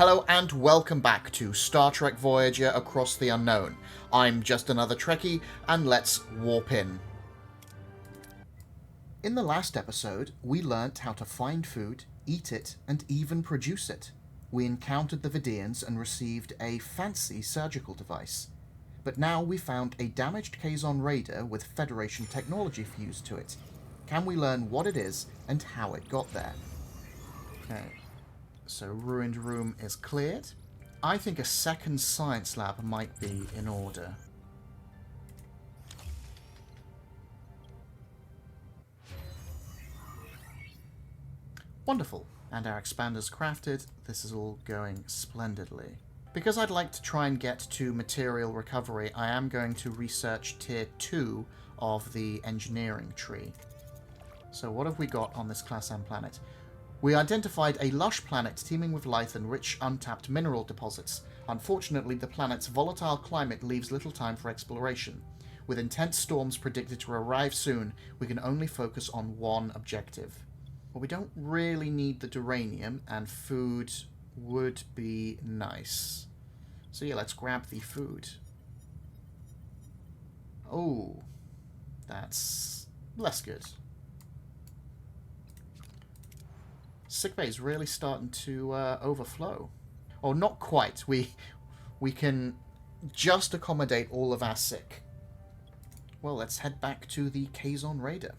Hello and welcome back to Star Trek Voyager Across the Unknown. I'm just another Trekkie, and let's warp in. In the last episode, we learnt how to find food, eat it, and even produce it. We encountered the Vidians and received a fancy surgical device. But now we found a damaged Kazon raider with Federation technology fused to it. Can we learn what it is and how it got there? Okay. So, ruined room is cleared. I think a second science lab might be in order. Wonderful. And our expander's crafted. This is all going splendidly. Because I'd like to try and get to material recovery, I am going to research tier 2 of the engineering tree. So what have we got on this Class M planet? We identified a lush planet teeming with life and rich untapped mineral deposits. Unfortunately, the planet's volatile climate leaves little time for exploration. With intense storms predicted to arrive soon, we can only focus on one objective. Well, we don't really need the duranium, and food would be nice. So yeah, let's grab the food. Oh, that's less good. Sickbay is really starting to overflow. Oh, not quite. We can just accommodate all of our sick. Well, let's head back to the Kazon Raider.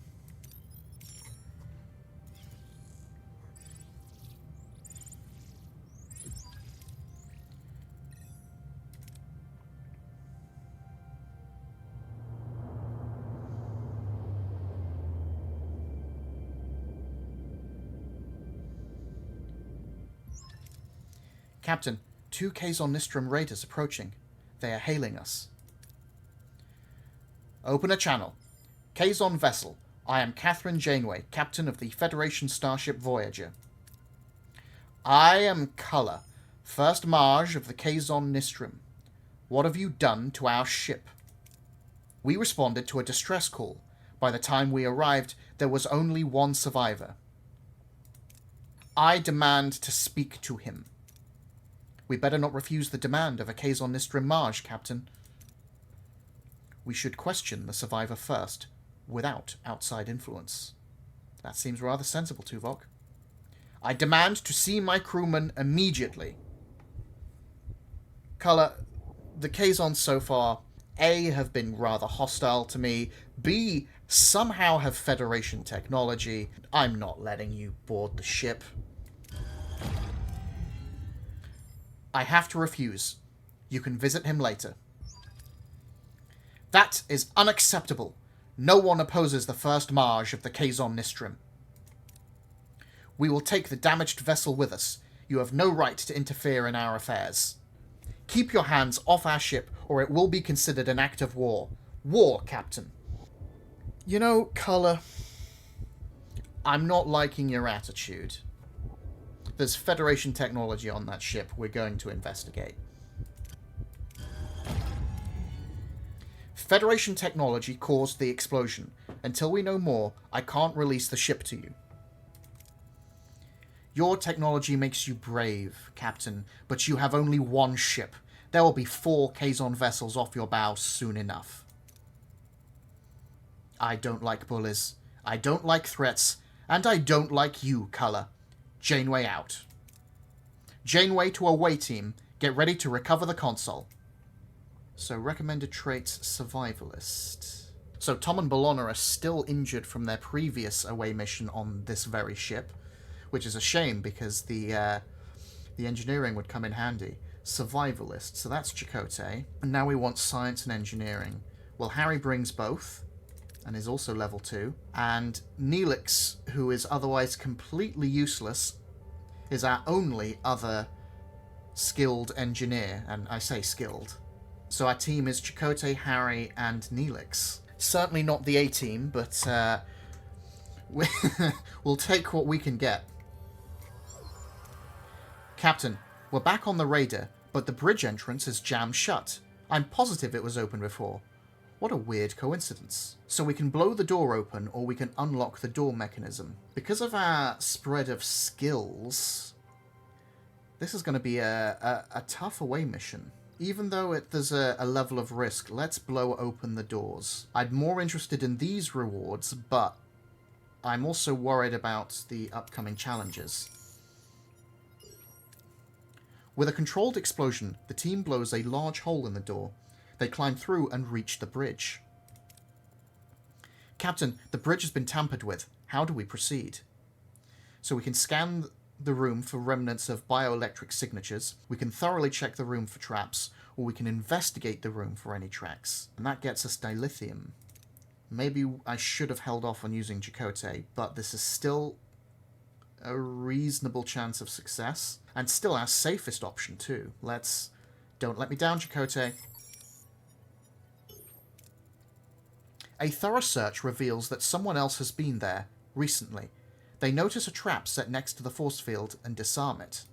Captain, 2 Kazon Nistrum raiders approaching. They are hailing us. Open a channel. Kazon vessel. I am Catherine Janeway, captain of the Federation starship Voyager. I am Culler, first Maj of the Kazon Nistrum. What have you done to our ship? We responded to a distress call. By the time we arrived, there was only one survivor. I demand to speak to him. We better not refuse the demand of a Kazon Nistrum Maj, Captain. We should question the survivor first, without outside influence. That seems rather sensible, Tuvok. I demand to see my crewman immediately. Culler, the Kazons so far, A, have been rather hostile to me, B, somehow have Federation technology. I'm not letting you board the ship. I have to refuse. You can visit him later. That is unacceptable. No one opposes the first Maj of the Kazon Nistrum. We will take the damaged vessel with us. You have no right to interfere in our affairs. Keep your hands off our ship, or it will be considered an act of war. War, Captain. You know, Culler, I'm not liking your attitude. There's Federation technology on that ship we're going to investigate. Federation technology caused the explosion. Until we know more, I can't release the ship to you. Your technology makes you brave, Captain, but you have only one ship. There will be 4 Kazon vessels off your bow soon enough. I don't like bullies. I don't like threats. And I don't like you, Culler. Janeway out. Janeway to away team. Get ready to recover the console. So, recommended traits, survivalist. So, Tom and B'Elanna are still injured from their previous away mission on this very ship, which is a shame because the engineering would come in handy. Survivalist, so that's Chakotay. And now we want science and engineering. Well, Harry brings both, and is also level 2. And Neelix, who is otherwise completely useless, is our only other skilled engineer. And I say skilled. So our team is Chakotay, Harry, and Neelix. Certainly not the A-team, but we'll take what we can get. Captain, we're back on the Raider, but the bridge entrance is jammed shut. I'm positive it was open before. What a weird coincidence. So we can blow the door open, or we can unlock the door mechanism. Because of our spread of skills, This is going to be a tough away mission. Even though there's a level of risk, let's blow open the doors. I'm more interested in these rewards, but I'm also worried about the upcoming challenges. With a controlled explosion, the team blows a large hole in the door. They climb through and reach the bridge. Captain, the bridge has been tampered with. How do we proceed? So we can scan the room for remnants of bioelectric signatures, we can thoroughly check the room for traps, or we can investigate the room for any tracks. And that gets us dilithium. Maybe I should have held off on using Chakotay, but this is still a reasonable chance of success, and still our safest option too. Don't let me down, Chakotay. A thorough search reveals that someone else has been there recently. They notice a trap set next to the force field and disarm it.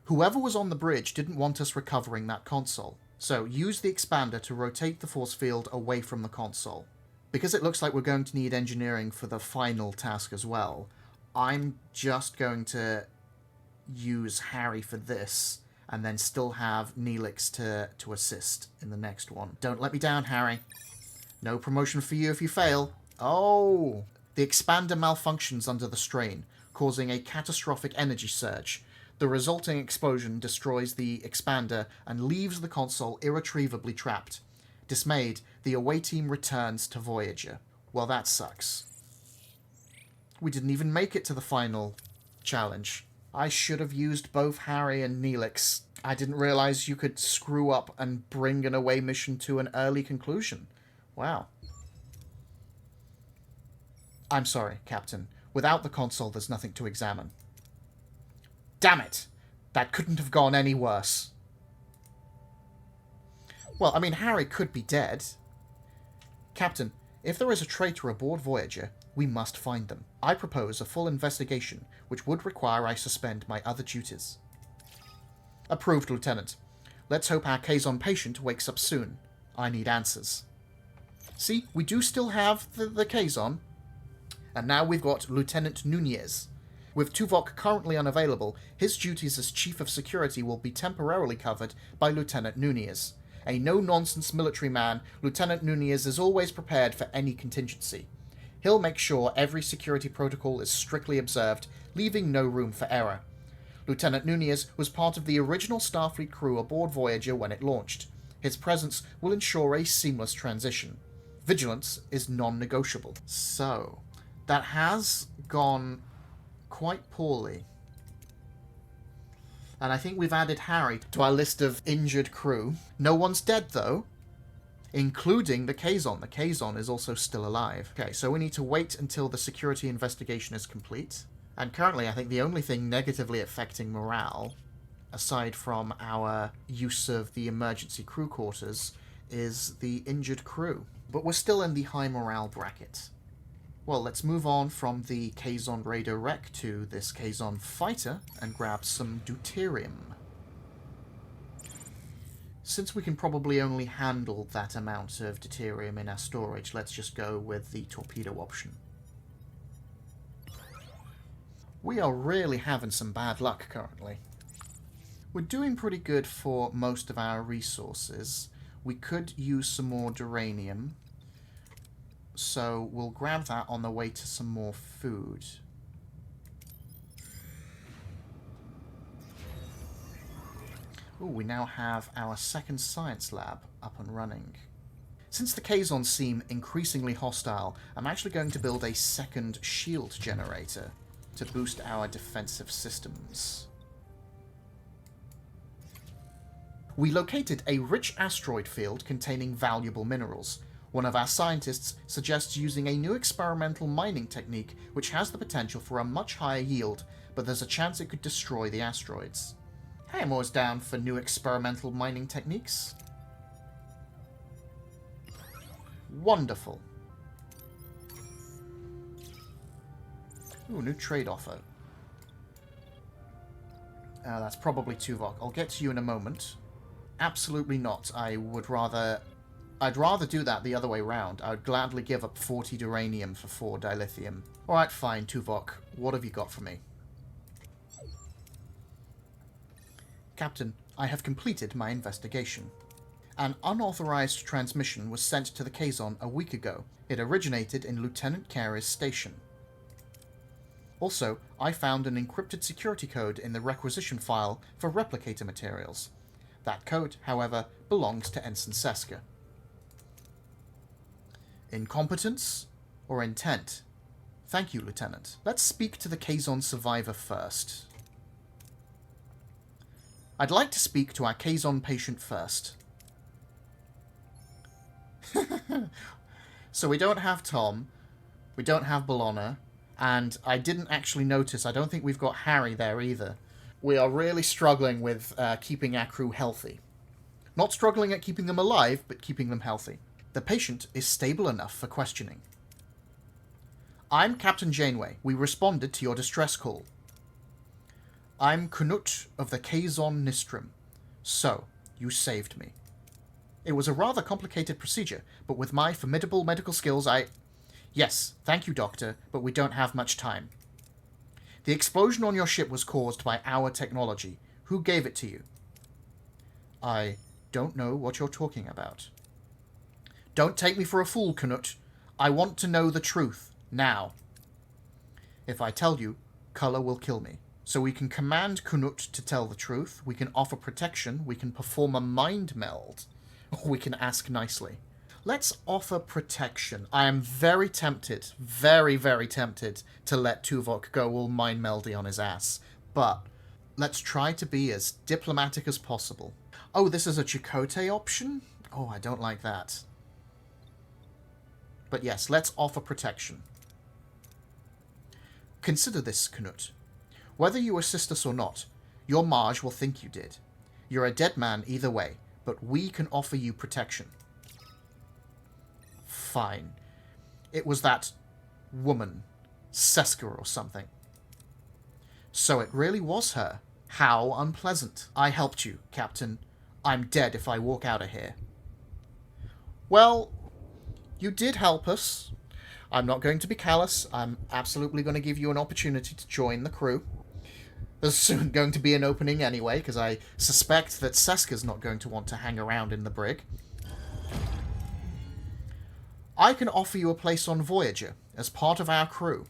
Whoever was on the bridge didn't want us recovering that console, so use the expander to rotate the force field away from the console. Because it looks like we're going to need engineering for the final task as well, I'm just going to use Harry for this, and then still have Neelix to assist in the next one. Don't let me down, Harry. No promotion for you if you fail. Oh! The expander malfunctions under the strain, causing a catastrophic energy surge. The resulting explosion destroys the expander and leaves the console irretrievably trapped. Dismayed, the away team returns to Voyager. Well, that sucks. We didn't even make it to the final challenge. I should have used both Harry and Neelix. I didn't realize you could screw up and bring an away mission to an early conclusion. Wow. I'm sorry, Captain. Without the console, there's nothing to examine. Damn it! That couldn't have gone any worse. Well, I mean, Harry could be dead. Captain, if there is a traitor aboard Voyager, we must find them. I propose a full investigation, which would require I suspend my other duties. Approved, Lieutenant. Let's hope our Kazon patient wakes up soon. I need answers. See, we do still have the Kazon. And now we've got Lieutenant Nunez. With Tuvok currently unavailable, his duties as Chief of Security will be temporarily covered by Lieutenant Nunez. A no-nonsense military man, Lieutenant Nunez is always prepared for any contingency. He'll make sure every security protocol is strictly observed, leaving no room for error. Lieutenant Nunez was part of the original Starfleet crew aboard Voyager when it launched. His presence will ensure a seamless transition. Vigilance is non-negotiable. So, that has gone quite poorly. And I think we've added Harry to our list of injured crew. No one's dead, though, including the Kazon. The Kazon is also still alive. Okay, so we need to wait until the security investigation is complete. And currently, I think the only thing negatively affecting morale, aside from our use of the emergency crew quarters, is the injured crew. But we're still in the high morale bracket. Well, let's move on from the Kazon Raider wreck to this Kazon fighter and grab some deuterium. Since we can probably only handle that amount of deuterium in our storage, let's just go with the torpedo option. We are really having some bad luck currently. We're doing pretty good for most of our resources. We could use some more duranium. So we'll grab that on the way to some more food. Ooh, we now have our second science lab up and running. Since the Kazons seem increasingly hostile, I'm actually going to build a second shield generator to boost our defensive systems. We located a rich asteroid field containing valuable minerals. One of our scientists suggests using a new experimental mining technique which has the potential for a much higher yield, but there's a chance it could destroy the asteroids. Hey, I'm always down for new experimental mining techniques. Wonderful. Ooh, new trade offer. That's probably Tuvok. I'll get to you in a moment. Absolutely not. I'd rather do that the other way round. I would gladly give up 40 duranium for 4 dilithium. Alright, fine, Tuvok. What have you got for me? Captain, I have completed my investigation. An unauthorized transmission was sent to the Kazon a week ago. It originated in Lieutenant Carey's station. Also, I found an encrypted security code in the requisition file for replicator materials. That code, however, belongs to Ensign Seska. Incompetence or intent? Thank you, Lieutenant. Let's speak to the Kazon survivor first. I'd like to speak to our Kazon patient first. So we don't have Tom, we don't have B'Elanna, and I didn't actually notice, I don't think we've got Harry there either. We are really struggling with keeping our crew healthy. Not struggling at keeping them alive, but keeping them healthy. The patient is stable enough for questioning. I'm Captain Janeway. We responded to your distress call. I'm Knut of the Kazon Nistrim. So, you saved me. It was a rather complicated procedure, but with my formidable medical skills Yes, thank you, Doctor, but we don't have much time. The explosion on your ship was caused by our technology. Who gave it to you? I don't know what you're talking about. Don't take me for a fool, Knut. I want to know the truth, now. If I tell you, color will kill me. So we can command Knut to tell the truth, we can offer protection, we can perform a mind meld, or we can ask nicely. Let's offer protection. I am very tempted, very, very tempted to let Tuvok go all mind meldy on his ass. But let's try to be as diplomatic as possible. Oh, this is a Chakotay option? Oh, I don't like that. But yes, let's offer protection. Consider this, Knut. Whether you assist us or not, your Marge will think you did. You're a dead man either way, but we can offer you protection. Fine. It was that woman, Seska or something. So it really was her. How unpleasant. I helped you, Captain. I'm dead if I walk out of here. Well, you did help us. I'm not going to be callous. I'm absolutely going to give you an opportunity to join the crew. There's soon going to be an opening anyway, because I suspect that Seska's not going to want to hang around in the brig. I can offer you a place on Voyager as part of our crew.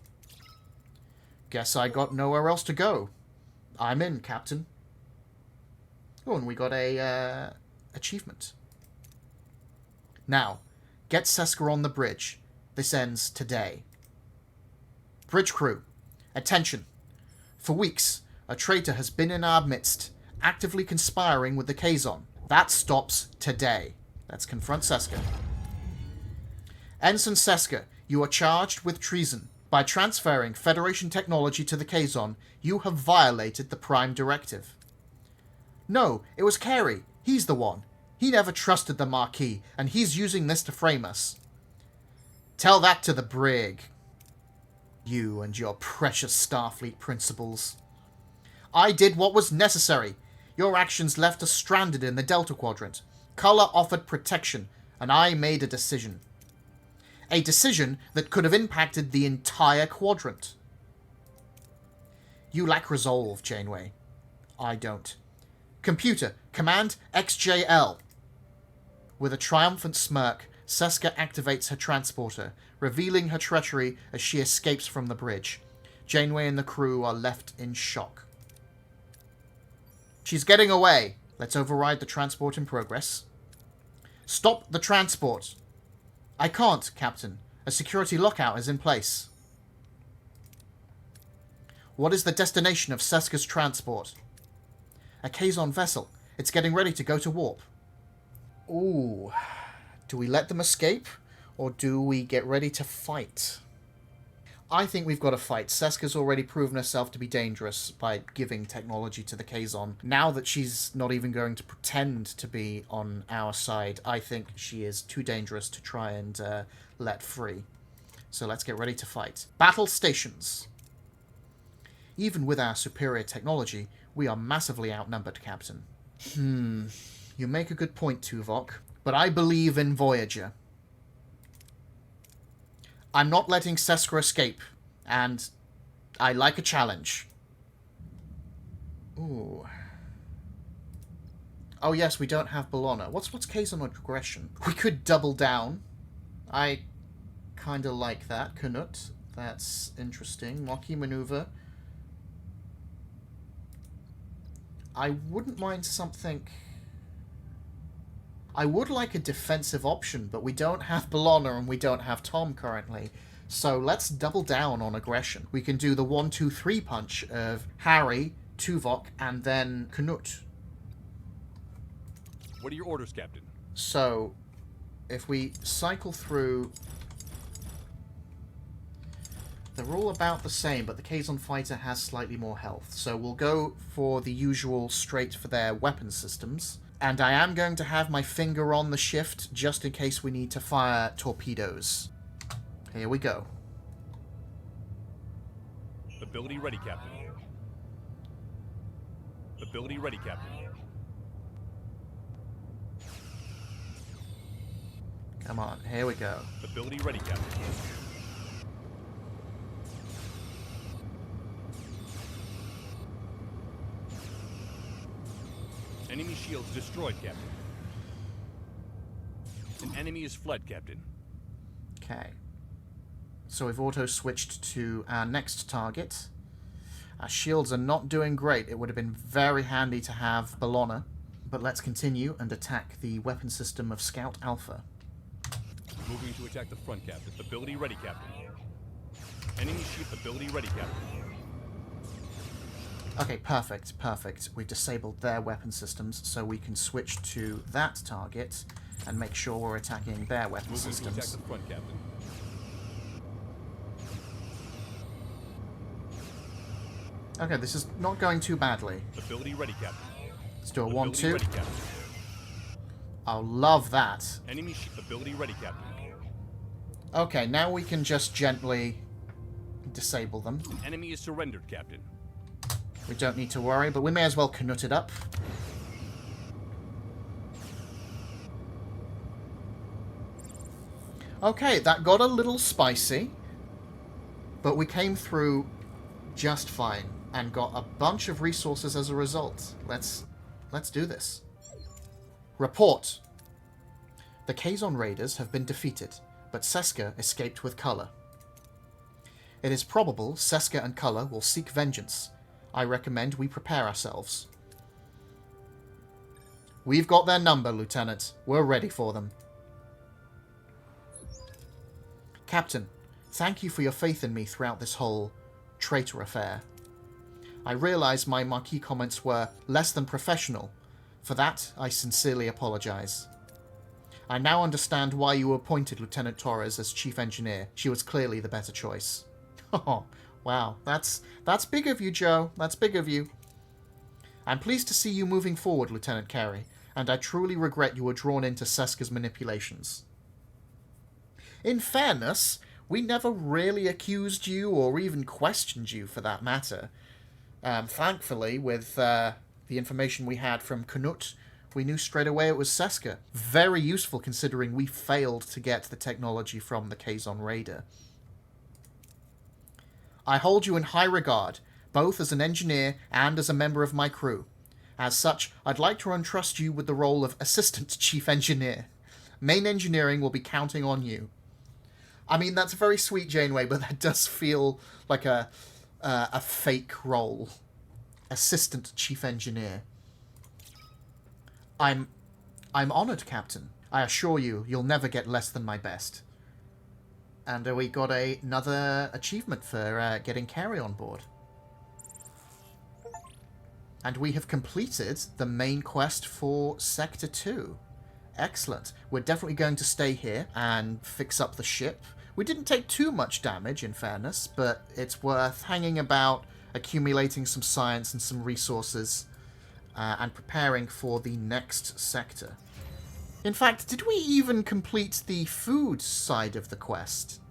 Guess I got nowhere else to go. I'm in, Captain. Oh, and we got a achievement. Now, get Seska on the bridge. This ends today. Bridge crew, attention. For weeks, a traitor has been in our midst, actively conspiring with the Kazon. That stops today. Let's confront Seska. Ensign Seska, you are charged with treason. By transferring Federation technology to the Kazon, you have violated the Prime Directive. No, it was Carey. He's the one. He never trusted the Marquis, and he's using this to frame us. Tell that to the brig. You and your precious Starfleet principles. I did what was necessary. Your actions left us stranded in the Delta Quadrant. Color offered protection, and I made a decision. A decision that could have impacted the entire quadrant. You lack resolve, Janeway. I don't. Computer, command XJL. With a triumphant smirk, Seska activates her transporter, revealing her treachery as she escapes from the bridge. Janeway and the crew are left in shock. She's getting away. Let's override the transport in progress. Stop the transport. I can't, Captain. A security lockout is in place. What is the destination of Seska's transport? A Kazon vessel. It's getting ready to go to warp. Ooh. Do we let them escape? Or do we get ready to fight? I think we've got to fight. Seska's already proven herself to be dangerous by giving technology to the Kazon. Now that she's not even going to pretend to be on our side, I think she is too dangerous to try and let free. So let's get ready to fight. Battle stations. Even with our superior technology, we are massively outnumbered, Captain. You make a good point, Tuvok, but I believe in Voyager. I'm not letting Seska escape, and I like a challenge. Ooh. Oh yes, we don't have Bologna. What's Kazon aggression? We could double down. I kind of like that. Knut. That's interesting. Maquis maneuver. I wouldn't mind something... I would like a defensive option, but we don't have Bologna and we don't have Tom currently. So let's double down on aggression. We can do the 1-2-3 punch of Harry, Tuvok, and then Knut. What are your orders, Captain? So, if we cycle through... They're all about the same, but the Kazon fighter has slightly more health. So we'll go for the usual straight for their weapon systems. And I am going to have my finger on the shift, just in case we need to fire torpedoes. Here we go. Ability ready, Captain. Ability ready, Captain. Come on, here we go. Ability ready, Captain. Enemy shields destroyed, Captain. An enemy is fled, Captain. Okay. So we've auto-switched to our next target. Our shields are not doing great. It would have been very handy to have Bologna. But let's continue and attack the weapon system of Scout Alpha. Moving to attack the front, Captain. Ability ready, Captain. Enemy ship ability ready, Captain. Okay, perfect, perfect. We've disabled their weapon systems, so we can switch to that target and make sure we're attacking their weapon systems. To attack the front, Captain. Okay, this is not going too badly. Ability ready, Captain. Let's do a 1-2. Ready, Captain. I'll love that. Enemy ship ability ready, Captain. Okay, now we can just gently disable them. An enemy is surrendered, Captain. We don't need to worry, but we may as well Knut it up. Okay, that got a little spicy, but we came through just fine and got a bunch of resources as a result. Let's do this. Report. The Kazon raiders have been defeated, but Seska escaped with Culler. It is probable Seska and Culler will seek vengeance. I recommend we prepare ourselves. We've got their number, Lieutenant. We're ready for them. Captain, thank you for your faith in me throughout this whole traitor affair. I realize my Maquis comments were less than professional. For that, I sincerely apologize. I now understand why you appointed Lieutenant Torres as Chief Engineer. She was clearly the better choice. Oh, wow. That's big of you, Joe. That's big of you. I'm pleased to see you moving forward, Lieutenant Carey, and I truly regret you were drawn into Seska's manipulations. In fairness, we never really accused you or even questioned you for that matter. Thankfully, with the information we had from Knut, we knew straight away it was Seska. Very useful considering we failed to get the technology from the Kazon Raider. I hold you in high regard, both as an engineer and as a member of my crew. As such, I'd like to entrust you with the role of Assistant Chief Engineer. Main engineering will be counting on you. I mean, that's very sweet, Janeway, but that does feel like a fake role. Assistant Chief Engineer. I'm honoured, Captain. I assure you, you'll never get less than my best. And we got another achievement for getting Carey on board. And we have completed the main quest for Sector 2. Excellent. We're definitely going to stay here and fix up the ship. We didn't take too much damage, in fairness, but it's worth hanging about, accumulating some science and some resources, and preparing for the next sector. In fact, did we even complete the food side of the quest?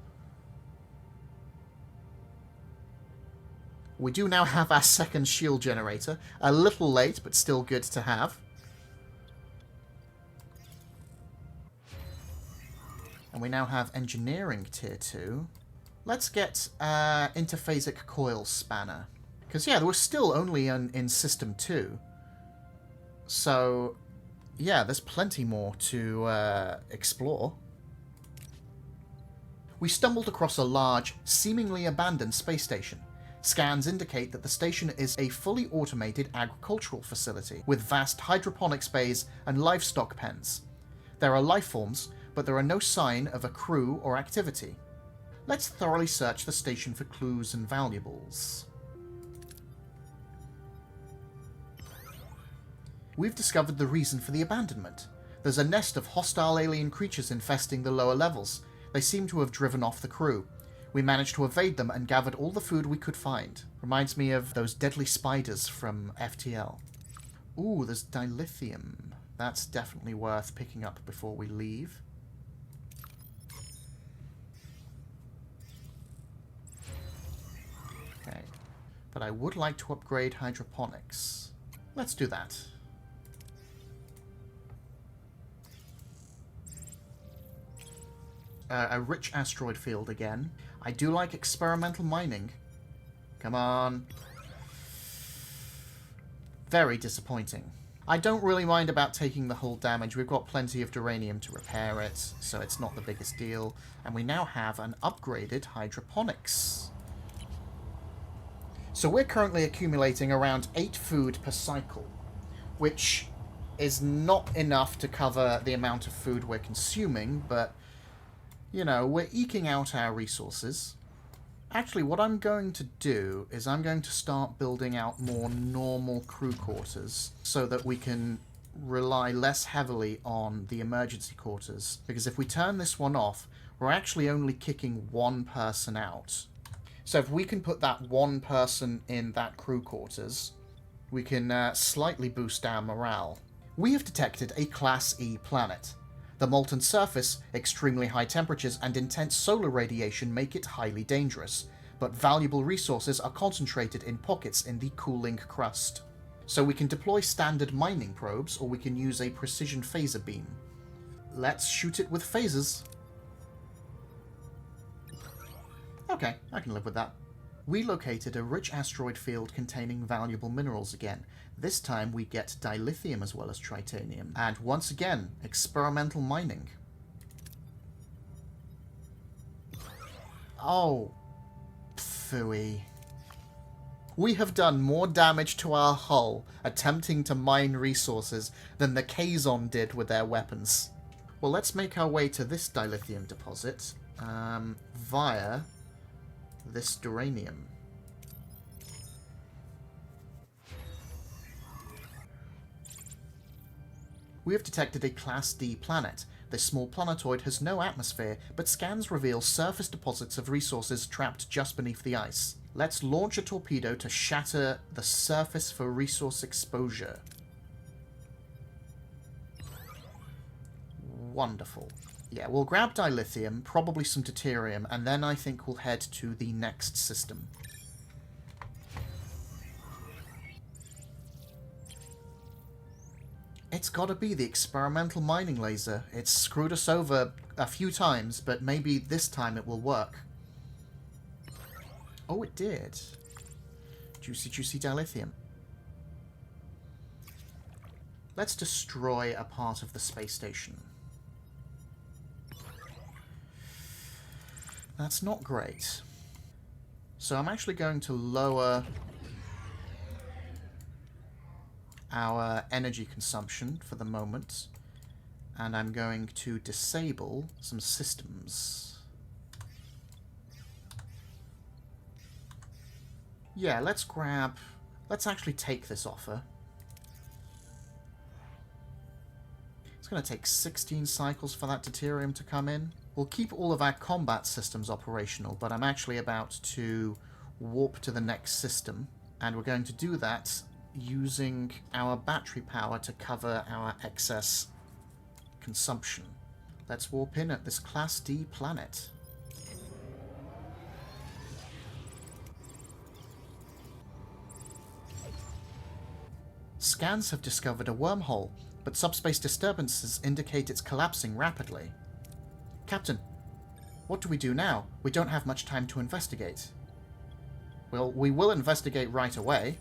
We do now have our second shield generator. A little late, but still good to have. And we now have engineering tier 2. Let's get interphasic coil spanner. Because, yeah, there was still only in system 2. So, yeah, there's plenty more to explore. We stumbled across a large, seemingly abandoned space station. Scans indicate that the station is a fully automated agricultural facility with vast hydroponics bays and livestock pens. There are life forms, but there are no sign of a crew or activity. Let's thoroughly search the station for clues and valuables. We've discovered the reason for the abandonment. There's a nest of hostile alien creatures infesting the lower levels. They seem to have driven off the crew. We managed to evade them and gathered all the food we could find. Reminds me of those deadly spiders from FTL. Ooh, there's dilithium. That's definitely worth picking up before we leave. Okay. But I would like to upgrade hydroponics. Let's do that. A rich asteroid field again. I do like experimental mining. Come on. Very disappointing. I don't really mind about taking the hull damage. We've got plenty of duranium to repair it, so it's not the biggest deal. And we now have an upgraded hydroponics. So we're currently accumulating around 8 food per cycle, which is not enough to cover the amount of food we're consuming, but you know, we're eking out our resources. Actually, what I'm going to do is I'm going to start building out more normal crew quarters so that we can rely less heavily on the emergency quarters. Because if we turn this one off, we're actually only kicking one person out. So if we can put that one person in that crew quarters, we can slightly boost our morale. We have detected a Class E planet. The molten surface, extremely high temperatures, and intense solar radiation make it highly dangerous, but valuable resources are concentrated in pockets in the cooling crust. So we can deploy standard mining probes, or we can use a precision phaser beam. Let's shoot it with phasers. Okay, I can live with that. We located a rich asteroid field containing valuable minerals again. This time we get dilithium as well as tritanium. And once again, experimental mining. Oh, phooey. We have done more damage to our hull attempting to mine resources than the Kazon did with their weapons. Well, let's make our way to this dilithium deposit via this duranium. We have detected a Class D planet. This small planetoid has no atmosphere, but scans reveal surface deposits of resources trapped just beneath the ice. Let's launch a torpedo to shatter the surface for resource exposure. Wonderful. Yeah, we'll grab dilithium, probably some deuterium, and then I think we'll head to the next system. It's gotta be the experimental mining laser. It's screwed us over a few times, but maybe this time it will work. Oh, it did. Juicy, juicy dilithium. Let's destroy a part of the space station. That's not great. So I'm actually going to lower our energy consumption for the moment, and I'm going to disable some systems. Yeah, let's actually take this offer. It's going to take 16 cycles for that deuterium to come in. We'll keep all of our combat systems operational, but I'm actually about to warp to the next system, and we're going to do that using our battery power to cover our excess consumption. Let's warp in at this Class D planet. Scans have discovered a wormhole, but subspace disturbances indicate it's collapsing rapidly. Captain, what do we do now? We don't have much time to investigate. Well, we will investigate right away.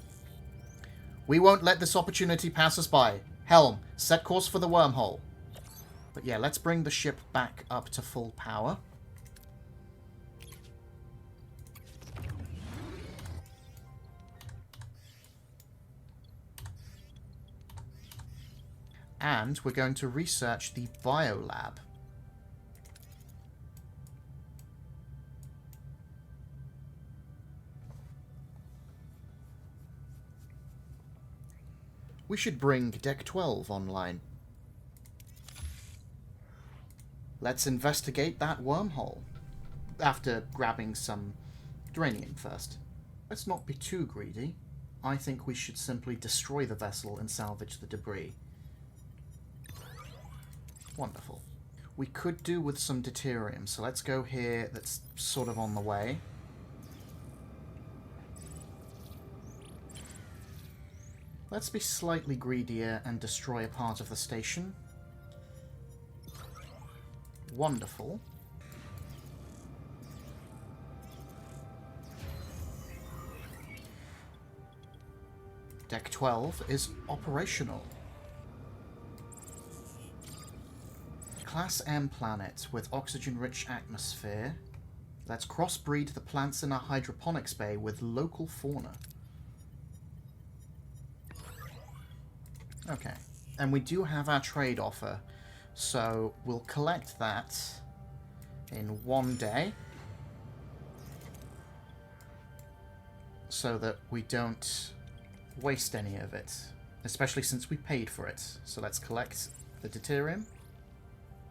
We won't let this opportunity pass us by. Helm, set course for the wormhole. But yeah, let's bring the ship back up to full power. And we're going to research the biolab. We should bring Deck 12 online. Let's investigate that wormhole. After grabbing some uranium first. Let's not be too greedy. I think we should simply destroy the vessel and salvage the debris. Wonderful. We could do with some deuterium, so let's go here. That's sort of on the way. Let's be slightly greedier and destroy a part of the station. Wonderful. Deck 12 is operational. Class M planet with oxygen-rich atmosphere. Let's crossbreed the plants in our hydroponics bay with local fauna. Okay, and we do have our trade offer, so we'll collect that in 1 day so that we don't waste any of it, especially since we paid for it. So let's collect the deuterium.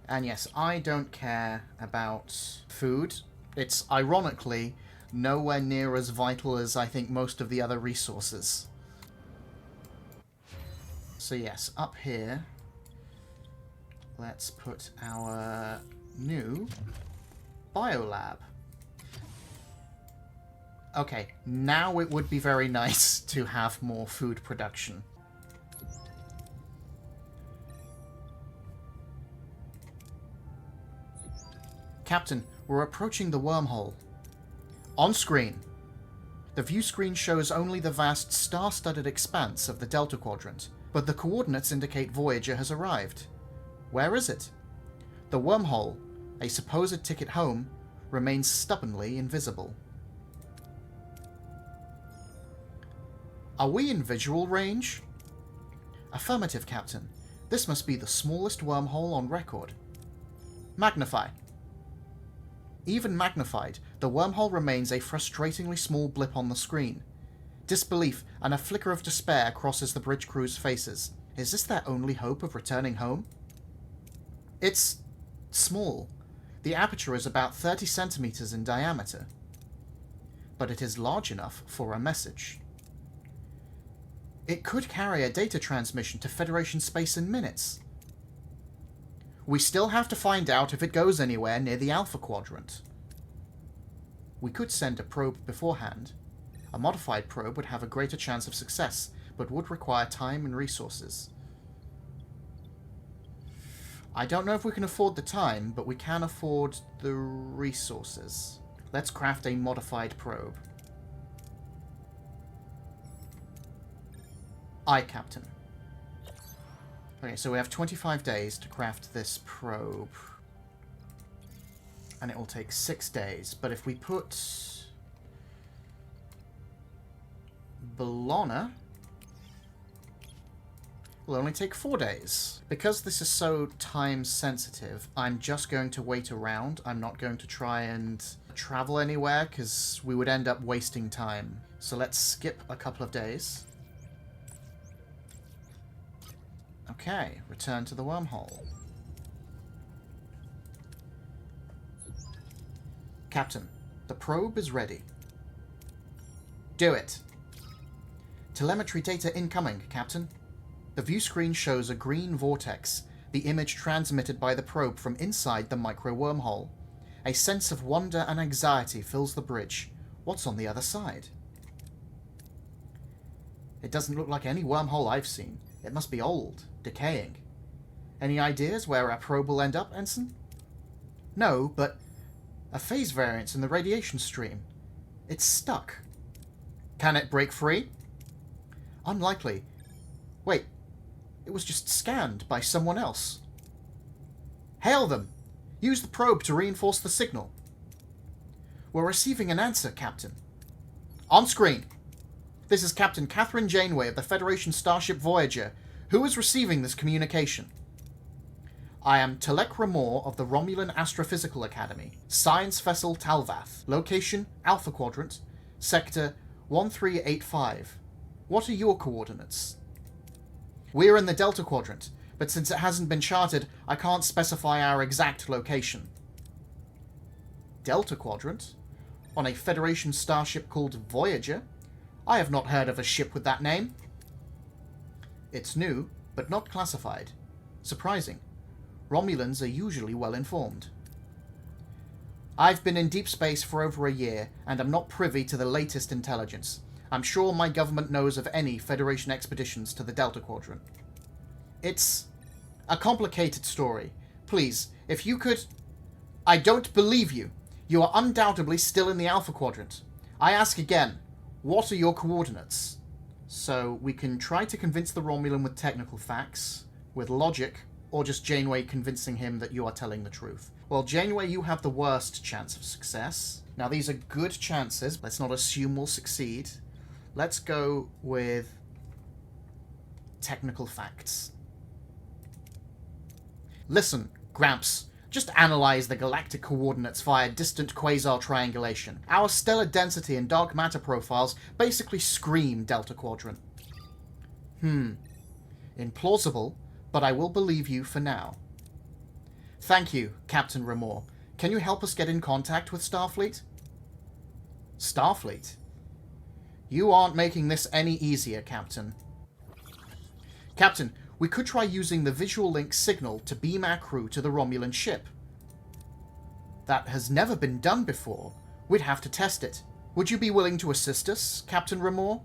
And yes, I don't care about food. It's ironically nowhere near as vital as I think most of the other resources. So yes, up here, let's put our new biolab. Okay, now it would be very nice to have more food production. Captain, we're approaching the wormhole. On screen. The view screen shows only the vast star-studded expanse of the Delta Quadrant, but the coordinates indicate Voyager has arrived. Where is it? The wormhole, a supposed ticket home, remains stubbornly invisible. Are we in visual range? Affirmative, Captain. This must be the smallest wormhole on record. Magnify. Even magnified, the wormhole remains a frustratingly small blip on the screen. Disbelief and a flicker of despair crosses the bridge crew's faces. Is this their only hope of returning home? It's small. The aperture is about 30 centimeters in diameter. But it is large enough for a message. It could carry a data transmission to Federation space in minutes. We still have to find out if it goes anywhere near the Alpha Quadrant. We could send a probe beforehand. A modified probe would have a greater chance of success, but would require time and resources. I don't know if we can afford the time, but we can afford the resources. Let's craft a modified probe. Aye, Captain. Okay, so we have 25 days to craft this probe. And it will take 6 days. But if we put Bellona, will only take 4 days. Because this is so time sensitive, I'm just going to wait around. I'm not going to try and travel anywhere, because we would end up wasting time. So let's skip a couple of days. Okay, return to the wormhole. Captain, the probe is ready. Do it. Telemetry data incoming, Captain. The view screen shows a green vortex, the image transmitted by the probe from inside the micro-wormhole. A sense of wonder and anxiety fills the bridge. What's on the other side? It doesn't look like any wormhole I've seen. It must be old, decaying. Any ideas where our probe will end up, Ensign? No, but a phase variance in the radiation stream. It's stuck. Can it break free? Unlikely. Wait, It was just scanned by someone else. Hail them! Use the probe to reinforce the signal. We're receiving an answer, Captain. On screen. This is Captain Catherine Janeway of the Federation starship Voyager. Who is receiving this communication? I am Telek Ramor of the Romulan Astrophysical Academy. Science vessel Talvath. Location Alpha Quadrant. Sector 1385. What are your coordinates? We're in the Delta Quadrant, but since it hasn't been charted, I can't specify our exact location. Delta Quadrant? On a Federation starship called Voyager? I have not heard of a ship with that name. It's new, but not classified. Surprising. Romulans are usually well informed. I've been in deep space for over a year, and am not privy to the latest intelligence. I'm sure my government knows of any Federation expeditions to the Delta Quadrant. It's a complicated story. Please, if you could... I don't believe you. You are undoubtedly still in the Alpha Quadrant. I ask again, what are your coordinates? So we can try to convince the Romulan with technical facts, with logic, or just Janeway convincing him that you are telling the truth. Well, Janeway, you have the worst chance of success. Now, these are good chances. Let's not assume we'll succeed. Let's go with technical facts. Listen, Gramps. Just analyze the galactic coordinates via distant quasar triangulation. Our stellar density and dark matter profiles basically scream Delta Quadrant. Implausible, but I will believe you for now. Thank you, Captain Ramor. Can you help us get in contact with Starfleet? Starfleet? You aren't making this any easier, Captain. Captain, we could try using the visual link signal to beam our crew to the Romulan ship. That has never been done before. We'd have to test it. Would you be willing to assist us, Captain Ramor?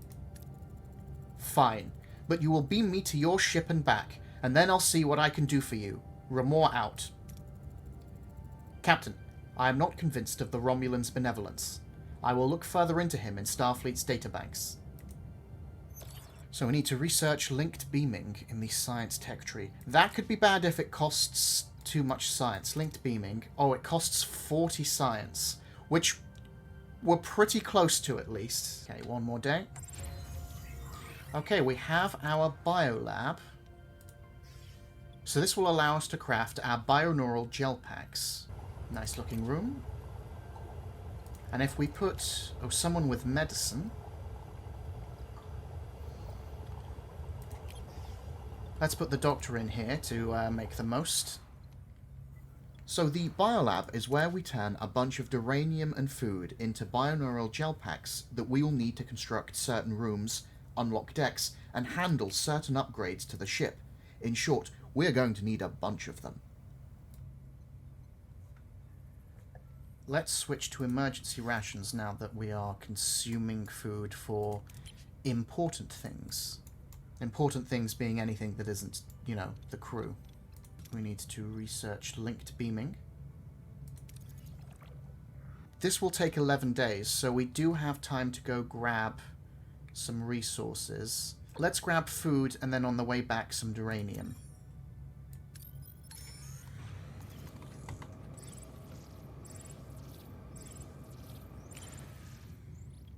Fine, but you will beam me to your ship and back, and then I'll see what I can do for you. Ramor out. Captain, I am not convinced of the Romulan's benevolence. I will look further into him in Starfleet's databanks. So we need to research linked beaming in the science tech tree. That could be bad if it costs too much science. Linked beaming. Oh, it costs 40 science, which we're pretty close to at least. Okay, one more day. Okay, we have our biolab. So this will allow us to craft our bioneural gel packs. Nice looking room. And if we put, someone with medicine. Let's put the doctor in here to make the most. So the biolab is where we turn a bunch of duranium and food into bioneural gel packs that we will need to construct certain rooms, unlock decks, and handle certain upgrades to the ship. In short, we're going to need a bunch of them. Let's switch to emergency rations now that we are consuming food for important things. Important things being anything that isn't, the crew. We need to research linked beaming. This will take 11 days, so we do have time to go grab some resources. Let's grab food, and then on the way back some duranium.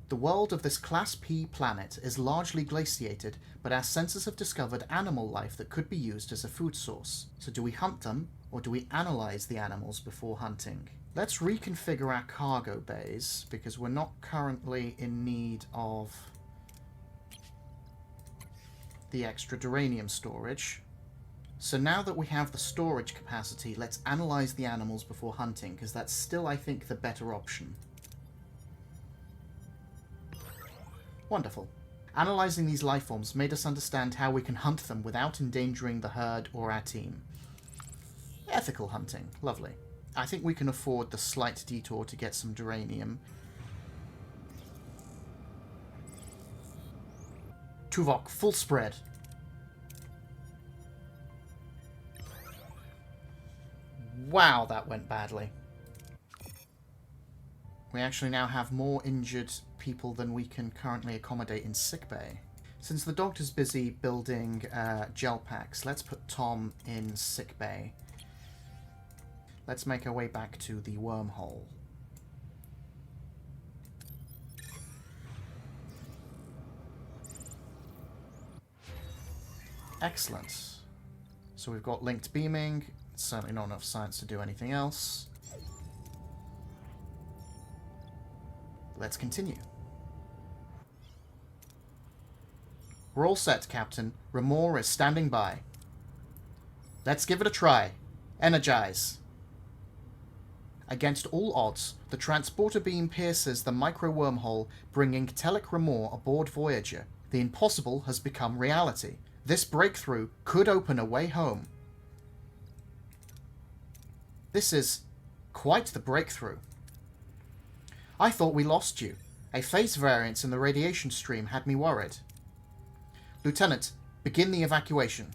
The world of this Class P planet is largely glaciated, but our sensors have discovered animal life that could be used as a food source. So do we hunt them, or do we analyze the animals before hunting? Let's reconfigure our cargo bays, because we're not currently in need of the extra duranium storage. So now that we have the storage capacity, let's analyze the animals before hunting, because that's still, I think, the better option. Wonderful. Analyzing these lifeforms made us understand how we can hunt them without endangering the herd or our team. Ethical hunting. Lovely. I think we can afford the slight detour to get some duranium. Tuvok, full spread. Wow, that went badly. We actually now have more injured people than we can currently accommodate in sickbay. Since the doctor's busy building gel packs, let's put Tom in sickbay. Let's make our way back to the wormhole. Excellent. So we've got linked beaming. It's certainly not enough science to do anything else. Let's continue. We're all set, Captain. Remor is standing by. Let's give it a try. Energize. Against all odds, the transporter beam pierces the micro-wormhole, bringing Telek Remor aboard Voyager. The impossible has become reality. This breakthrough could open a way home. This is quite the breakthrough. I thought we lost you. A phase variance in the radiation stream had me worried. Lieutenant, begin the evacuation.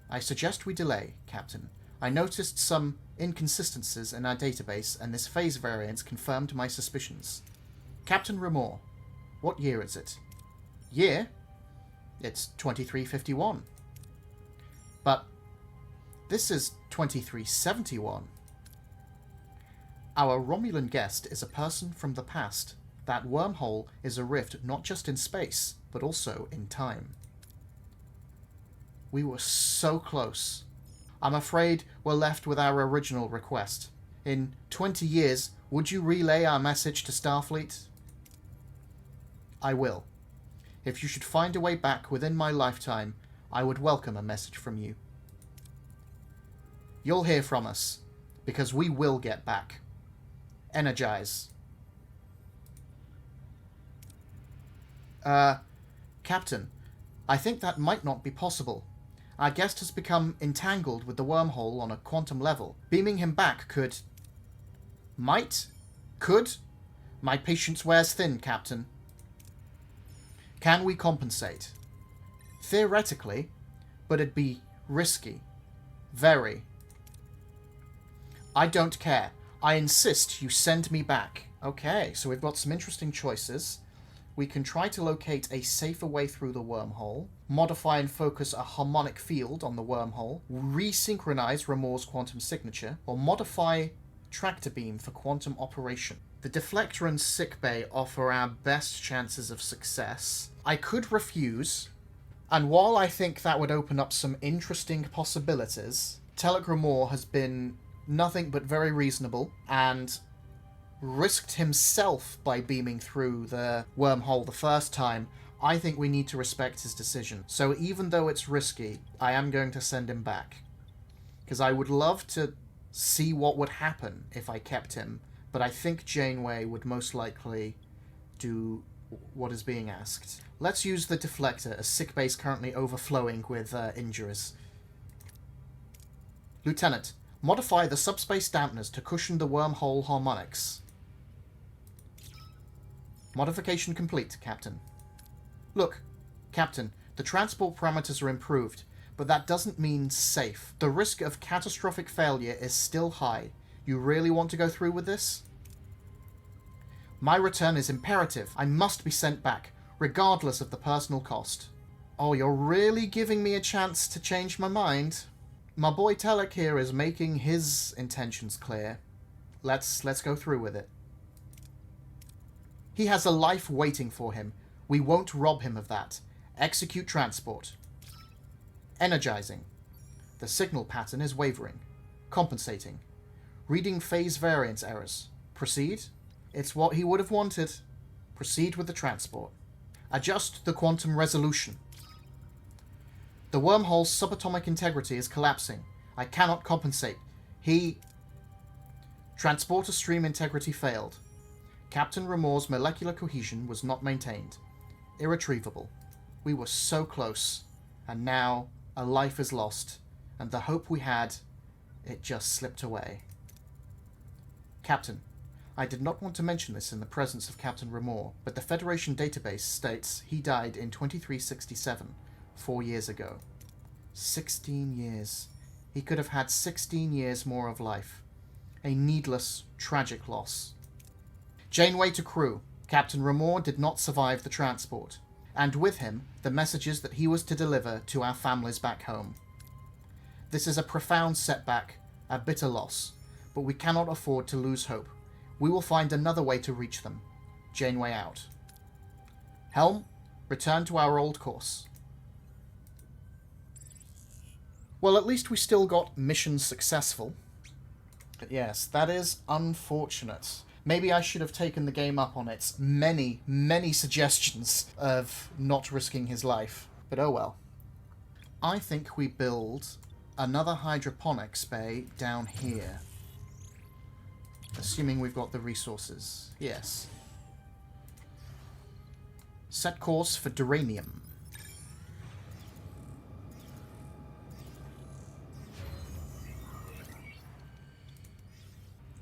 I suggest we delay, Captain. I noticed some inconsistencies in our database, and this phase variance confirmed my suspicions. Captain Remor, what year is it? Year? It's 2351. But this is 2371. Our Romulan guest is a person from the past. That wormhole is a rift not just in space, but also in time. We were so close. I'm afraid we're left with our original request. In 20 years, would you relay our message to Starfleet? I will. If you should find a way back within my lifetime, I would welcome a message from you. You'll hear from us, because we will get back. Energize. Captain, I think that might not be possible. Our guest has become entangled with the wormhole on a quantum level. Beaming him back could... Might? Could? My patience wears thin, Captain. Can we compensate? Theoretically, but it'd be risky. Very. I don't care. I insist you send me back. Okay, so we've got some interesting choices. We can try to locate a safer way through the wormhole, modify and focus a harmonic field on the wormhole, resynchronize Remor's quantum signature, or modify tractor beam for quantum operation. The deflector and sickbay offer our best chances of success. I could refuse, and while I think that would open up some interesting possibilities, Telek Remor has been nothing but very reasonable and risked himself by beaming through the wormhole the first time. I think we need to respect his decision. So even though it's risky, I am going to send him back. Because I would love to see what would happen if I kept him, but I think Janeway would most likely do what is being asked. Let's use the deflector, as sickbay is currently overflowing with injuries. Lieutenant, modify the subspace dampeners to cushion the wormhole harmonics. Modification complete, Captain. Look, Captain, the transport parameters are improved, but that doesn't mean safe. The risk of catastrophic failure is still high. You really want to go through with this? My return is imperative. I must be sent back, regardless of the personal cost. Oh, you're really giving me a chance to change my mind? My boy Telek here is making his intentions clear. Let's go through with it. He has a life waiting for him. We won't rob him of that. Execute transport. Energizing. The signal pattern is wavering. Compensating. Reading phase variance errors. Proceed. It's what he would have wanted. Proceed with the transport. Adjust the quantum resolution. The wormhole's subatomic integrity is collapsing. I cannot compensate. Transporter stream integrity failed. Captain Remor's molecular cohesion was not maintained. Irretrievable. We were so close, and now a life is lost, and the hope we had, it just slipped away. Captain, I did not want to mention this in the presence of Captain Remor, but the Federation database states he died in 2367, 4 years ago. 16 years. He could have had 16 years more of life. A needless, tragic loss. Janeway to crew. Captain Remor did not survive the transport. and with him the messages that he was to deliver to our families back home. This is a profound setback, a bitter loss, but we cannot afford to lose hope. We will find another way to reach them. Janeway out. Helm, return to our old course. Well, at least we still got mission successful. But yes, that is unfortunate. Maybe I should have taken the game up on its many, many suggestions of not risking his life. But oh well. I think we build another hydroponics bay down here. Assuming we've got the resources. Yes. Set course for Duranium.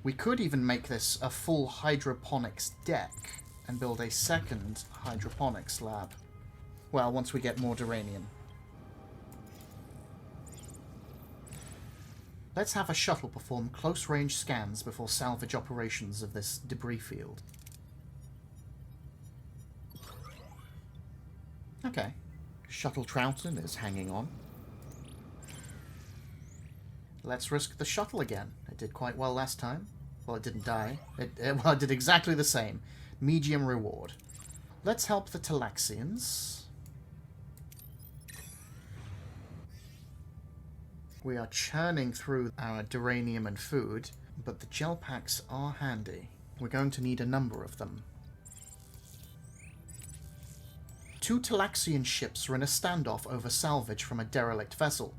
We could even make this a full hydroponics deck and build a second hydroponics lab. Well, once we get more Duranium. Let's have a shuttle perform close-range scans before salvage operations of this debris field. Okay. Shuttle Troughton is hanging on. Let's risk the shuttle again. It did quite well last time. Well, it didn't die. It did exactly the same. Medium reward. Let's help the Talaxians. We are churning through our Duranium and food, but the gel packs are handy. We're going to need a number of them. 2 Talaxian ships are in a standoff over salvage from a derelict vessel.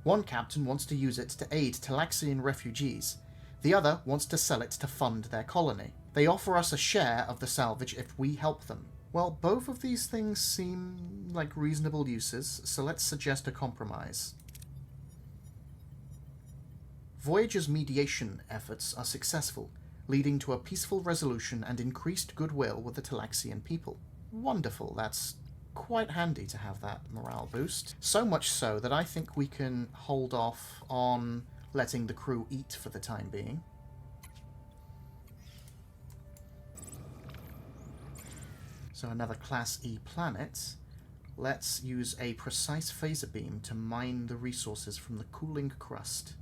One captain wants to use it to aid Talaxian refugees. The other wants to sell it to fund their colony. They offer us a share of the salvage if we help them. Well, both of these things seem like reasonable uses, so let's suggest a compromise. Voyager's mediation efforts are successful, leading to a peaceful resolution and increased goodwill with the Talaxian people. Wonderful, that's quite handy to have that morale boost. So much so that I think we can hold off on letting the crew eat for the time being. So another Class E planet. Let's use a precise phaser beam to mine the resources from the cooling crust.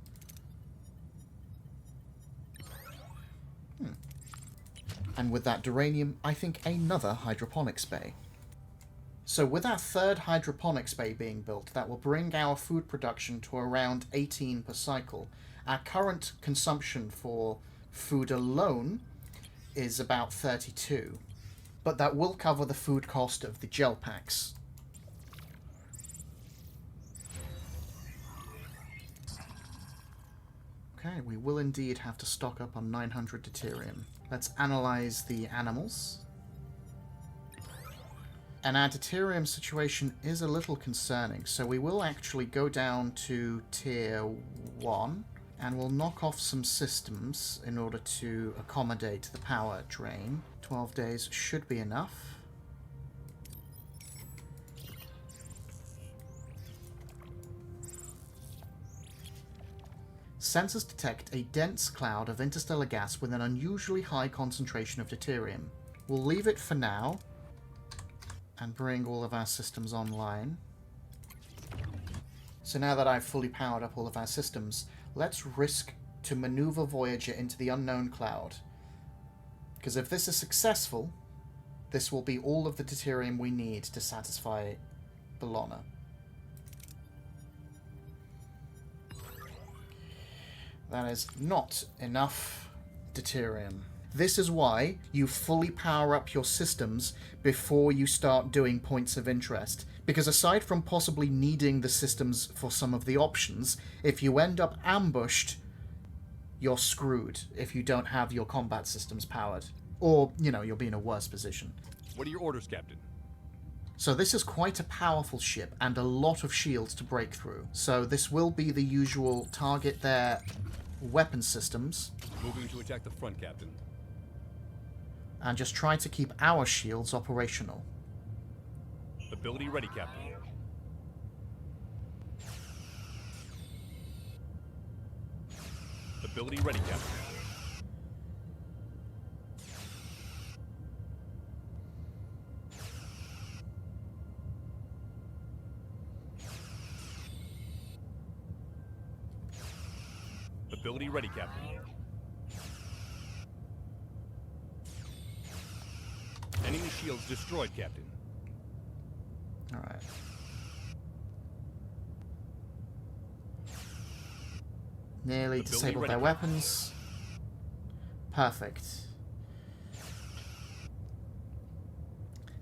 And with that Duranium, I think another hydroponics bay. So with our third hydroponics bay being built, that will bring our food production to around 18 per cycle. Our current consumption for food alone is about 32. But that will cover the food cost of the gel packs. Okay, we will indeed have to stock up on 900 deuterium. Let's analyze the animals. And our deuterium situation is a little concerning, so we will actually go down to tier 1, and we'll knock off some systems in order to accommodate the power drain. 12 days should be enough. Sensors detect a dense cloud of interstellar gas with an unusually high concentration of deuterium. We'll leave it for now and bring all of our systems online. So now that I've fully powered up all of our systems, let's risk to maneuver Voyager into the unknown cloud. Because if this is successful, this will be all of the deuterium we need to satisfy Bellona. That is not enough deuterium. This is why you fully power up your systems before you start doing points of interest. Because aside from possibly needing the systems for some of the options, if you end up ambushed, you're screwed if you don't have your combat systems powered. Or, you know, you'll be in a worse position. What are your orders, Captain? So this is quite a powerful ship and a lot of shields to break through. So this will be the usual target their weapon systems. Moving to attack the front, Captain. And just try to keep our shields operational. Ability ready, Captain. Ability ready, Captain. Ability ready, Captain. Enemy shields destroyed, Captain. Alright. Nearly Ability disabled ready, their Captain. weapons. Perfect.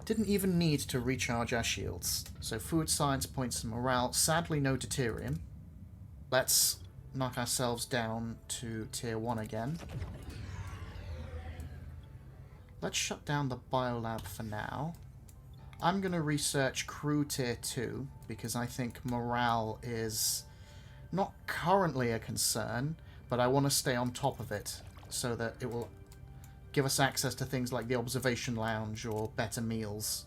Didn't even need to recharge our shields. So food science, points, and morale. Sadly, no deuterium. Let's knock ourselves down to tier 1 again. Let's shut down the biolab for now. I'm going to research crew tier 2 because I think morale is not currently a concern, but I want to stay on top of it so that it will give us access to things like the observation lounge or better meals.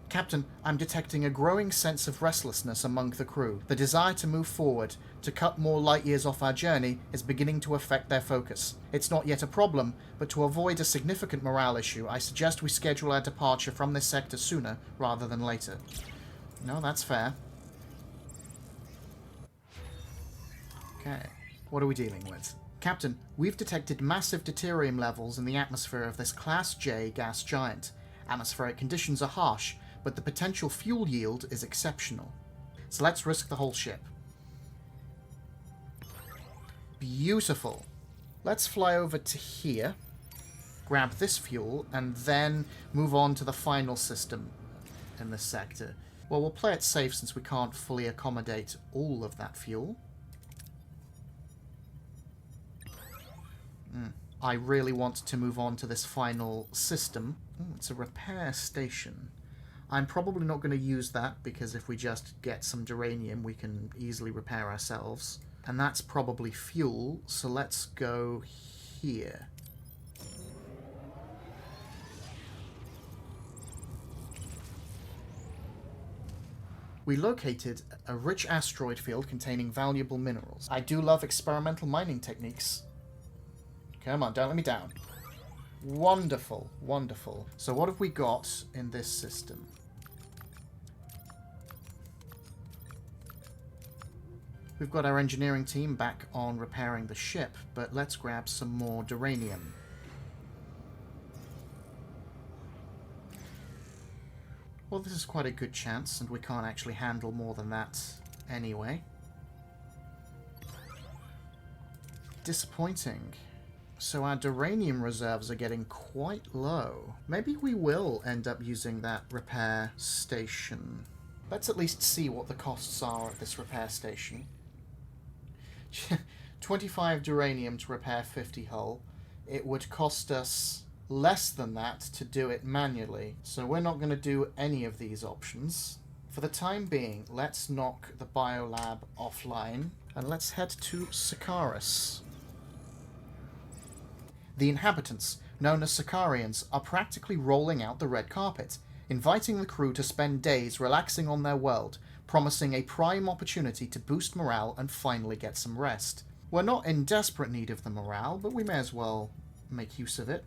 Captain, I'm detecting a growing sense of restlessness among the crew. The desire to move forward, to cut more light years off our journey, is beginning to affect their focus. It's not yet a problem, but to avoid a significant morale issue, I suggest we schedule our departure from this sector sooner rather than later. No, that's fair. Okay. What are we dealing with? Captain, we've detected massive deuterium levels in the atmosphere of this Class J gas giant. Atmospheric conditions are harsh, but the potential fuel yield is exceptional. So let's risk the whole ship. Beautiful. Let's fly over to here, grab this fuel, and then move on to the final system in this sector. Well, we'll play it safe since we can't fully accommodate all of that fuel. I really want to move on to this final system. Oh, it's a repair station. I'm probably not going to use that because if we just get some duranium, we can easily repair ourselves. And that's probably fuel, so let's go here. We located a rich asteroid field containing valuable minerals. I do love experimental mining techniques. Come on, don't let me down. Wonderful, wonderful. So what have we got in this system? We've got our engineering team back on repairing the ship, but let's grab some more duranium. Well, this is quite a good chance, and we can't actually handle more than that anyway. Disappointing. So our duranium reserves are getting quite low. Maybe we will end up using that repair station. Let's at least see what the costs are at this repair station. 25 duranium to repair 50 hull. It would cost us less than that to do it manually. So we're not going to do any of these options. For the time being, let's knock the biolab offline and let's head to Sikaris. The inhabitants, known as Sicarians, are practically rolling out the red carpet, inviting the crew to spend days relaxing on their world, promising a prime opportunity to boost morale and finally get some rest. We're not in desperate need of the morale, but we may as well make use of it.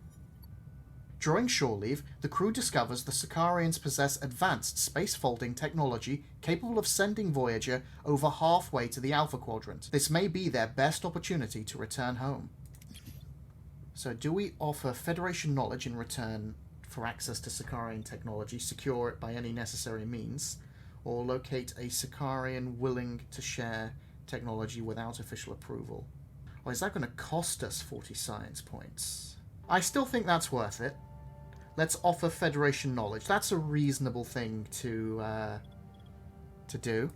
During shore leave, the crew discovers the Sicarians possess advanced space-folding technology capable of sending Voyager over halfway to the Alpha Quadrant. This may be their best opportunity to return home. So do we offer Federation knowledge in return for access to Sicarian technology, secure it by any necessary means, or locate a Sicarian willing to share technology without official approval? Or is that going to cost us 40 science points? I still think that's worth it. Let's offer Federation knowledge. That's a reasonable thing to do.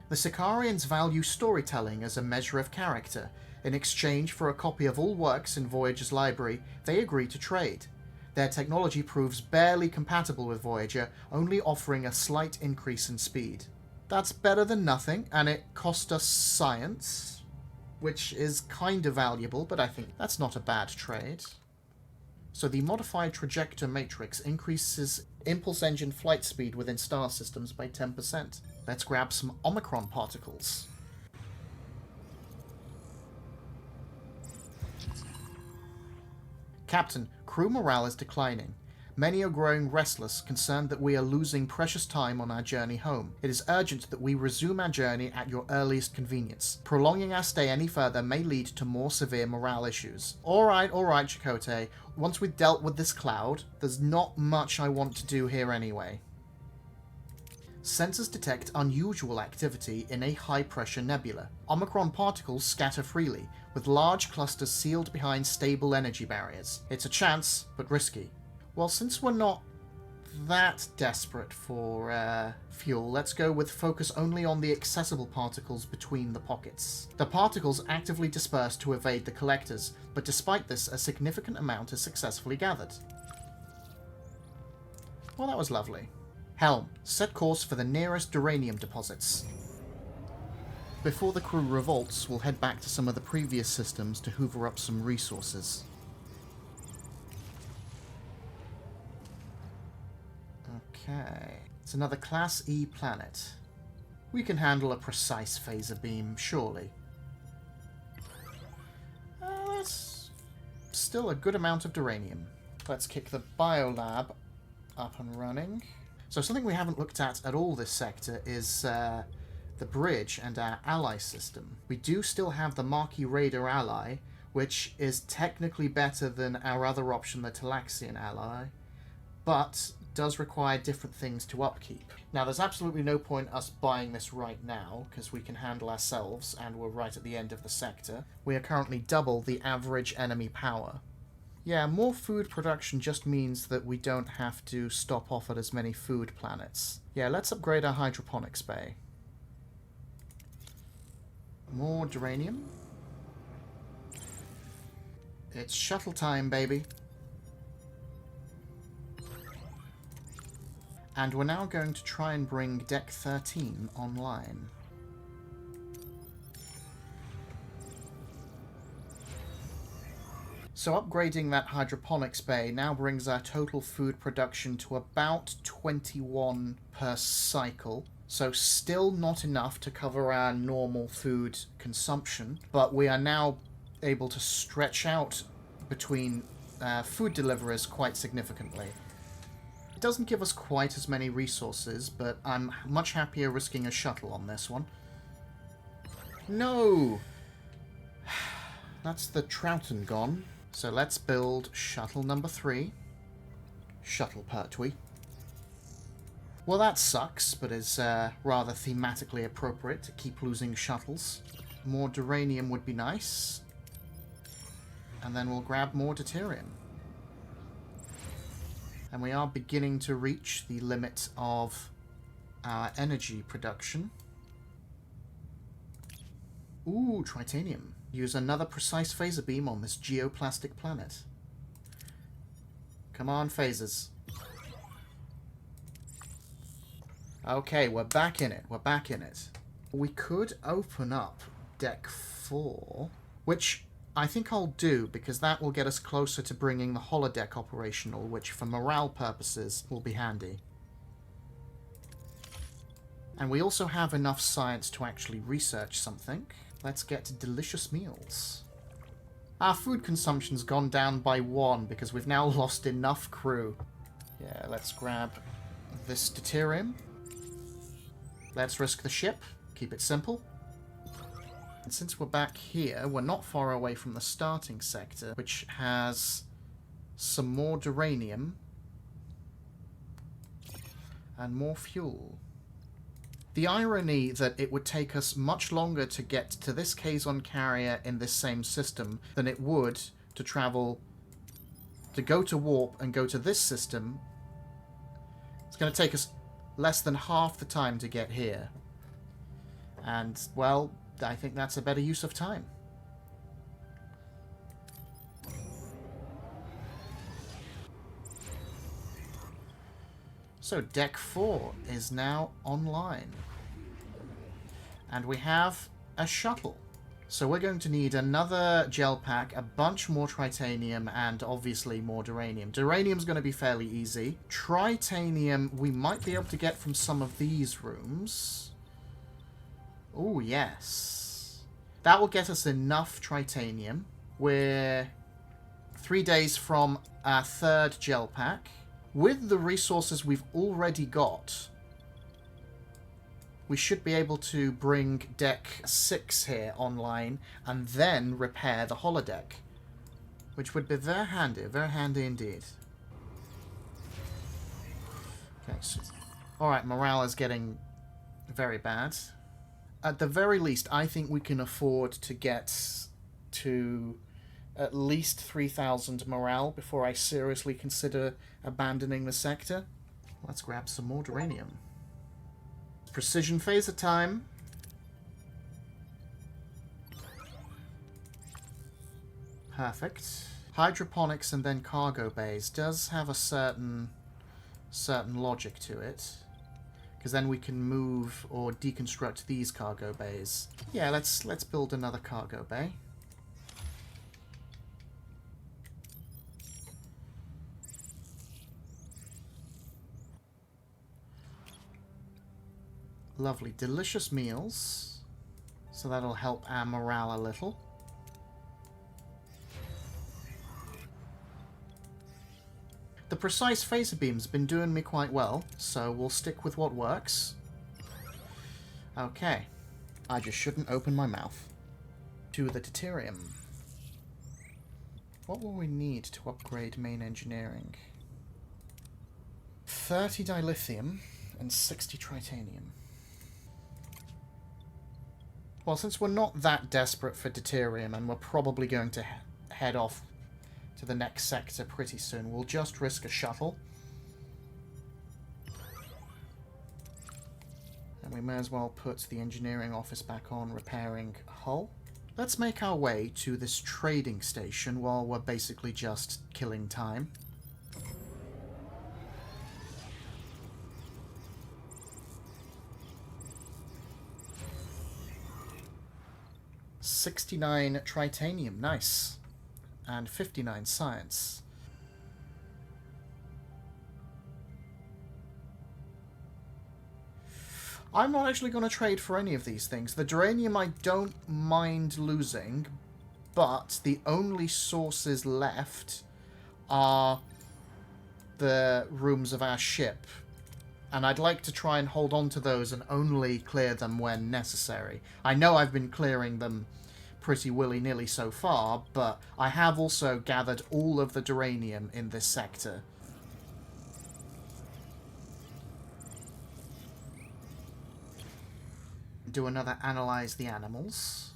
The Sicarians value storytelling as a measure of character. In exchange for a copy of all works in Voyager's library, they agree to trade. Their technology proves barely compatible with Voyager, only offering a slight increase in speed. That's better than nothing, and it cost us science, which is kind of valuable, but I think that's not a bad trade. So the modified trajector matrix increases impulse engine flight speed within star systems by 10%. Let's grab some Omicron particles. Captain, crew morale is declining. Many are growing restless, concerned that we are losing precious time on our journey home. It is urgent that we resume our journey at your earliest convenience. Prolonging our stay any further may lead to more severe morale issues. Alright, Chakotay. Once we've dealt with this cloud, there's not much I want to do here anyway. Sensors detect unusual activity in a high-pressure nebula. Omicron particles scatter freely, with large clusters sealed behind stable energy barriers. It's a chance, but risky. Well, since we're not that desperate for fuel, let's go with focus only on the accessible particles between the pockets. The particles actively disperse to evade the collectors, but despite this, a significant amount is successfully gathered. Well, that was lovely. Helm, set course for the nearest duranium deposits. Before the crew revolts, we'll head back to some of the previous systems to hoover up some resources. Okay, it's another Class E planet. We can handle a precise phaser beam, surely. That's still a good amount of duranium. Let's kick the biolab up and running. So something we haven't looked at all this sector is the bridge and our ally system. We do still have the Marquis Raider ally, which is technically better than our other option, the Talaxian ally, but does require different things to upkeep. Now, there's absolutely no point us buying this right now, because we can handle ourselves, and we're right at the end of the sector. We are currently double the average enemy power. Yeah, more food production just means that we don't have to stop off at as many food planets. Yeah, let's upgrade our hydroponics bay. More duranium. It's shuttle time, baby. And we're now going to try and bring Deck 13 online. So upgrading that hydroponics bay now brings our total food production to about 21 per cycle. So still not enough to cover our normal food consumption, but we are now able to stretch out between food deliveries quite significantly. It doesn't give us quite as many resources, but I'm much happier risking a shuttle on this one. No! That's the Troughton gone. So let's build shuttle number 3. Shuttle Pertwee. Well, that sucks, but is rather thematically appropriate to keep losing shuttles. More duranium would be nice. And then we'll grab more deuterium. And we are beginning to reach the limit of our energy production. Ooh, tritanium. Use another precise phaser beam on this geoplastic planet. Come on, phasers. Okay, we're back in it. We're back in it. We could open up Deck 4, which I think I'll do, because that will get us closer to bringing the holodeck operational, which for morale purposes will be handy. And we also have enough science to actually research something. Let's get to delicious meals. Our food consumption's gone down by 1 because we've now lost enough crew. Yeah, let's grab this deuterium. Let's risk the ship. Keep it simple. And since we're back here, we're not far away from the starting sector, which has some more duranium and more fuel. The irony that it would take us much longer to get to this Kazon carrier in this same system than it would to travel, to go to warp and go to this system. It's going to take us less than half the time to get here. And, well, I think that's a better use of time. So Deck 4 is now online. And we have a shuttle. So we're going to need another gel pack, a bunch more tritanium, and obviously more duranium. Duranium's going to be fairly easy. Tritanium we might be able to get from some of these rooms. Oh, yes. That will get us enough tritanium. We're 3 days from our 3rd gel pack. with the resources we've already got, we should be able to bring Deck 6 here online and then repair the holodeck, which would be very handy indeed. Okay, so... Alright, morale is getting very bad. At the very least, I think we can afford to get to at least 3,000 morale before I seriously consider abandoning the sector. Let's grab some more duranium. Precision phaser time. Perfect. Hydroponics and then cargo bays does have a certain logic to it, because then we can move or deconstruct these cargo bays. Yeah, let's build another cargo bay. Lovely, delicious meals. So that'll help our morale a little. The precise phaser beam's been doing me quite well, so we'll stick with what works. Okay. I just shouldn't open my mouth. To the deuterium. What will we need to upgrade main engineering? 30 dilithium and 60 tritanium. Well, since we're not that desperate for deuterium and we're probably going to head off to the next sector pretty soon, we'll just risk a shuttle. And we may as well put the engineering office back on, repairing hull. Let's make our way to this trading station while we're basically just killing time. $69 tritanium, nice. And 59 science. I'm not actually going to trade for any of these things. The duranium I don't mind losing, but the only sources left are the rooms of our ship. And I'd like to try and hold on to those and only clear them when necessary. I know I've been clearing them pretty willy-nilly so far, but I have also gathered all of the duranium in this sector. Do another analyze the animals.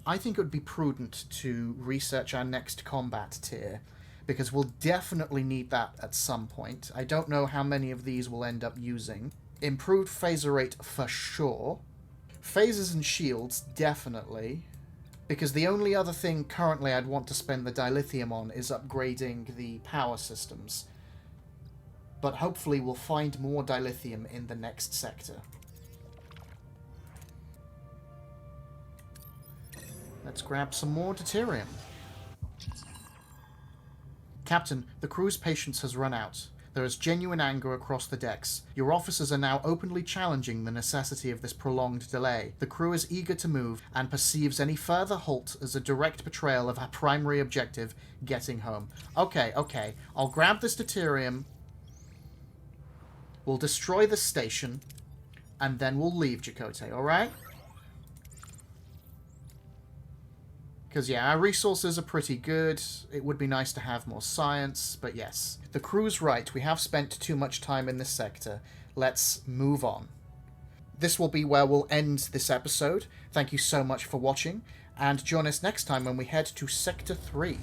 I think it would be prudent to research our next combat tier, because we'll definitely need that at some point. I don't know how many of these we'll end up using. Improved phaser rate for sure. Phasers and shields, definitely. Because the only other thing currently I'd want to spend the dilithium on is upgrading the power systems. But hopefully we'll find more dilithium in the next sector. Let's grab some more deuterium. Captain, the crew's patience has run out. There is genuine anger across the decks. Your officers are now openly challenging the necessity of this prolonged delay. The crew is eager to move and perceives any further halt as a direct betrayal of our primary objective, getting home. Okay. I'll grab this deuterium. We'll destroy the station. And then we'll leave Chakotay, alright? Because, yeah, our resources are pretty good. It would be nice to have more science, but yes. The crew's right. We have spent too much time in this sector. Let's move on. This will be where we'll end this episode. Thank you so much for watching, and join us next time when we head to Sector 3.